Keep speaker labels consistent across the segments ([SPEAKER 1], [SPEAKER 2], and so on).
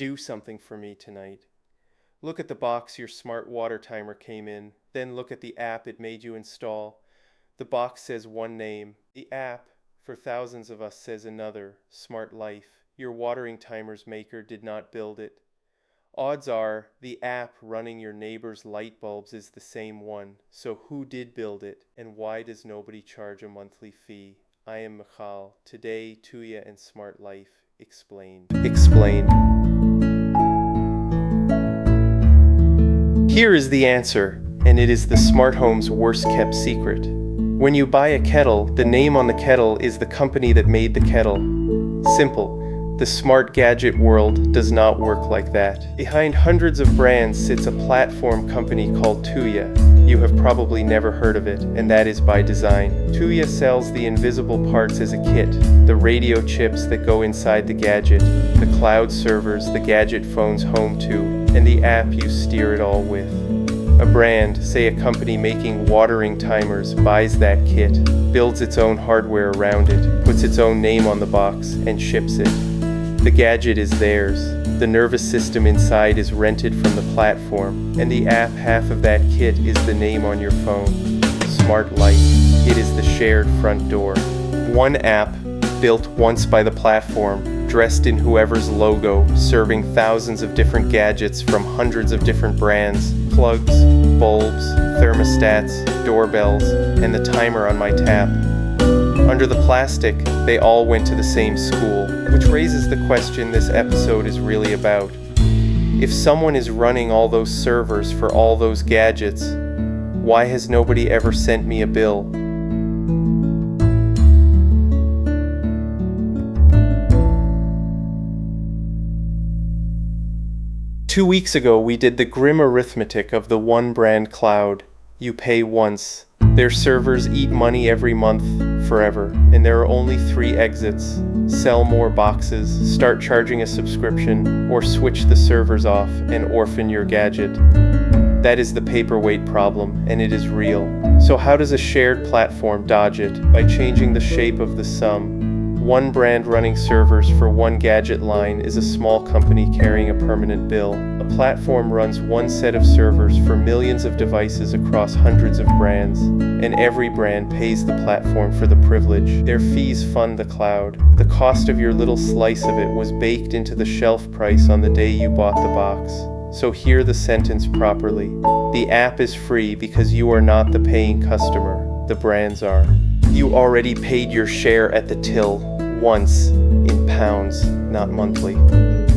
[SPEAKER 1] Do something for me tonight. Look at the box your smart water timer came in, then look at the app it made you install. The box says one name. The app, for thousands of us, says another, Smart Life. Your watering timer's maker did not build it. Odds are the app running your neighbor's light bulbs is the same one. So who did build it, and why does nobody charge a monthly fee? I am Michal. Today, Tuya and Smart Life explained. Here is the answer, and it is the smart home's worst kept secret. When you buy a kettle, the name on the kettle is the company that made the kettle. Simple. The smart gadget world does not work like that. Behind hundreds of brands sits a platform company called Tuya. You have probably never heard of it, and that is by design. Tuya sells the invisible parts as a kit, the radio chips that go inside the gadget, the cloud servers the gadget phones home to, and the app you steer it all with. A brand, say a company making watering timers, buys that kit, builds its own hardware around it, puts its own name on the box, and ships it. The gadget is theirs. The nervous system inside is rented from the platform, and the app half of that kit is the name on your phone. Smart Life. It is the shared front door. One app, built once by the platform, dressed in whoever's logo, serving thousands of different gadgets from hundreds of different brands, plugs, bulbs, thermostats, doorbells, and the timer on my tap. Under the plastic, they all went to the same school, which raises the question this episode is really about. If someone is running all those servers for all those gadgets, why has nobody ever sent me a bill? Two weeks ago, we did the grim arithmetic of the one brand cloud. You pay once. Their servers eat money every month, forever, and there are only 3 exits. Sell more boxes, start charging a subscription, or switch the servers off and orphan your gadget. That is the paperweight problem, and it is real. So how does a shared platform dodge it? By changing the shape of the sum. One brand running servers for one gadget line is a small company carrying a permanent bill. A platform runs one set of servers for millions of devices across hundreds of brands, and every brand pays the platform for the privilege. Their fees fund the cloud. The cost of your little slice of it was baked into the shelf price on the day you bought the box. So hear the sentence properly. The app is free because you are not the paying customer. The brands are. You already paid your share at the till, once, in pounds, not monthly.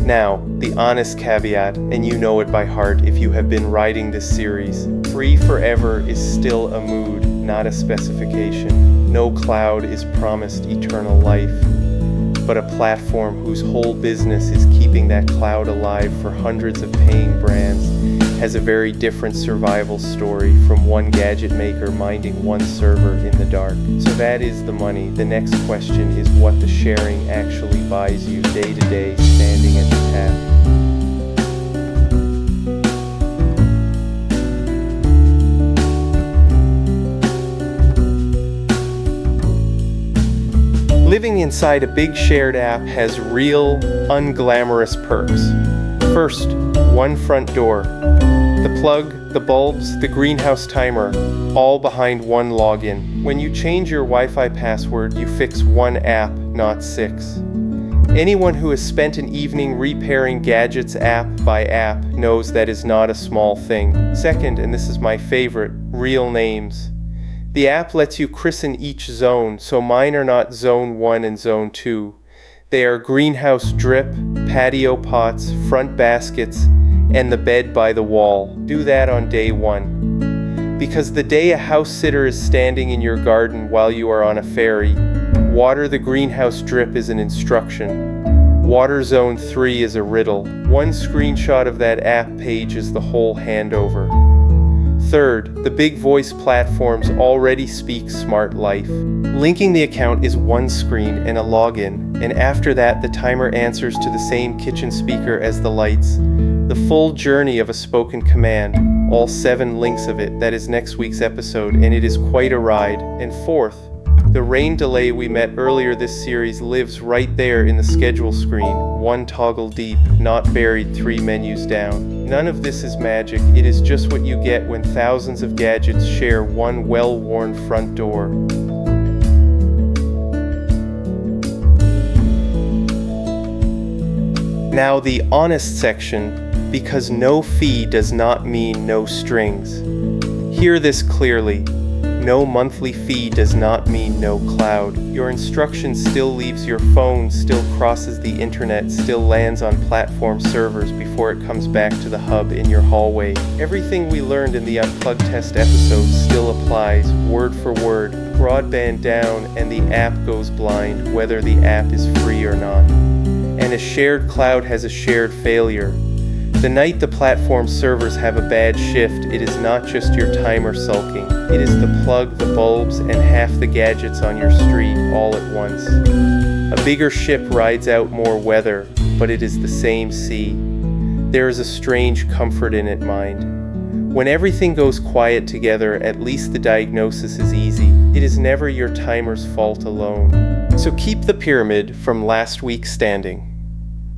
[SPEAKER 1] Now, the honest caveat, and you know it by heart if you have been riding this series, free forever is still a mood, not a specification. No cloud is promised eternal life, but a platform whose whole business is keeping that cloud alive for hundreds of paying brands has a very different survival story from one gadget maker minding one server in the dark. So that is the money. The next question is what the sharing actually buys you day to day standing at the tap. Living inside a big shared app has real, unglamorous perks. First, one front door. The plug, the bulbs, the greenhouse timer, all behind one login. When you change your Wi-Fi password, you fix one app, not 6. Anyone who has spent an evening repairing gadgets app by app knows that is not a small thing. Second, and this is my favorite, real names. The app lets you christen each zone, so mine are not Zone 1 and Zone 2. They are greenhouse drip, patio pots, front baskets, and the bed by the wall. Do that on day 1. Because the day a house sitter is standing in your garden while you are on a ferry, water the greenhouse drip is an instruction. Water Zone 3 is a riddle. One screenshot of that app page is the whole handover. Third, the big voice platforms already speak Smart Life. Linking the account is one screen and a login, and after that the timer answers to the same kitchen speaker as the lights. The full journey of a spoken command, all 7 links of it, that is next week's episode, and it is quite a ride. And fourth, the rain delay we met earlier this series lives right there in the schedule screen. one toggle deep, not buried 3 menus down. None of this is magic, it is just what you get when thousands of gadgets share one well-worn front door. Now the honest section, because no fee does not mean no strings. Hear this clearly. No monthly fee does not mean no cloud. Your instruction still leaves your phone, still crosses the internet, still lands on platform servers before it comes back to the hub in your hallway. Everything we learned in the Unplugged test episode still applies, word for word. Broadband down and the app goes blind, whether the app is free or not. And a shared cloud has a shared failure. The night the platform servers have a bad shift, it is not just your timer sulking. It is the plug, the bulbs, and half the gadgets on your street all at once. A bigger ship rides out more weather, but it is the same sea. There is a strange comfort in it, mind. When everything goes quiet together, at least the diagnosis is easy. It is never your timer's fault alone. So keep the pyramid from last week standing.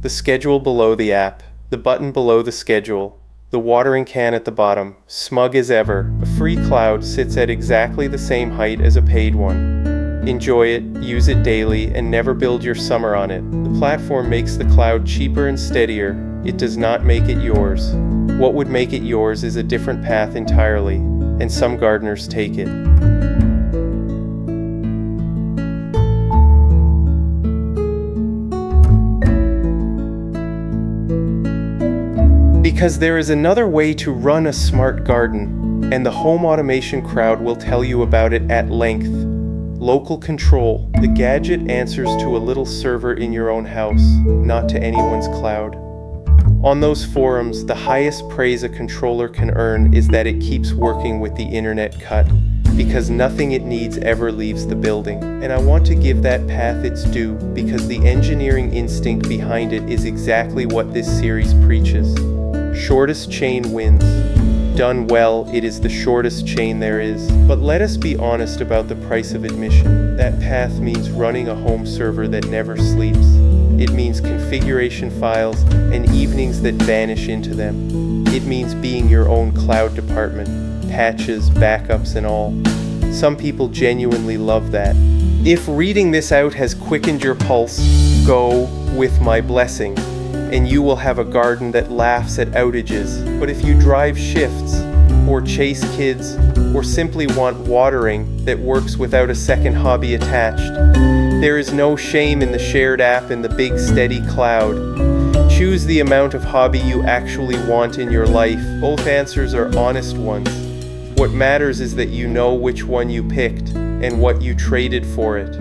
[SPEAKER 1] The schedule below the app. The button below the schedule, the watering can at the bottom, smug as ever, a free cloud sits at exactly the same height as a paid one. Enjoy it, use it daily, and never build your summer on it. The platform makes the cloud cheaper and steadier. It does not make it yours. What would make it yours is a different path entirely, and some gardeners take it. Because there is another way to run a smart garden, and the home automation crowd will tell you about it at length. Local control. The gadget answers to a little server in your own house, not to anyone's cloud. On those forums, the highest praise a controller can earn is that it keeps working with the internet cut, because nothing it needs ever leaves the building. And I want to give that path its due, because the engineering instinct behind it is exactly what this series preaches. Shortest chain wins. Done well, it is the shortest chain there is. But let us be honest about the price of admission. That path means running a home server that never sleeps. It means configuration files and evenings that vanish into them. It means being your own cloud department, patches, backups, and all. Some people genuinely love that. If reading this out has quickened your pulse, go with my blessing, and you will have a garden that laughs at outages. But if you drive shifts, or chase kids, or simply want watering that works without a second hobby attached, there is no shame in the shared app and the big steady cloud. Choose the amount of hobby you actually want in your life. Both answers are honest ones. What matters is that you know which one you picked and what you traded for it.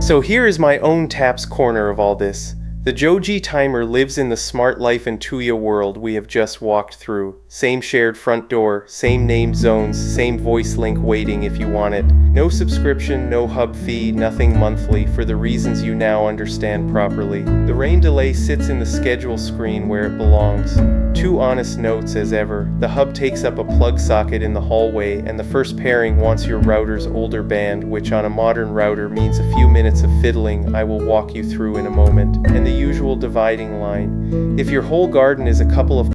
[SPEAKER 1] So here is my own Taps corner of all this. The Johgee timer lives in the smart life and Tuya world we have just walked through. Same shared front door, same named zones, same voice link waiting if you want it. No subscription, no hub fee, nothing monthly for the reasons you now understand properly. The rain delay sits in the schedule screen where it belongs. 2 honest notes as ever. The hub takes up a plug socket in the hallway, and the first pairing wants your router's older band, which on a modern router means a few minutes of fiddling I will walk you through in a moment. And the usual dividing line. If your whole garden is a couple of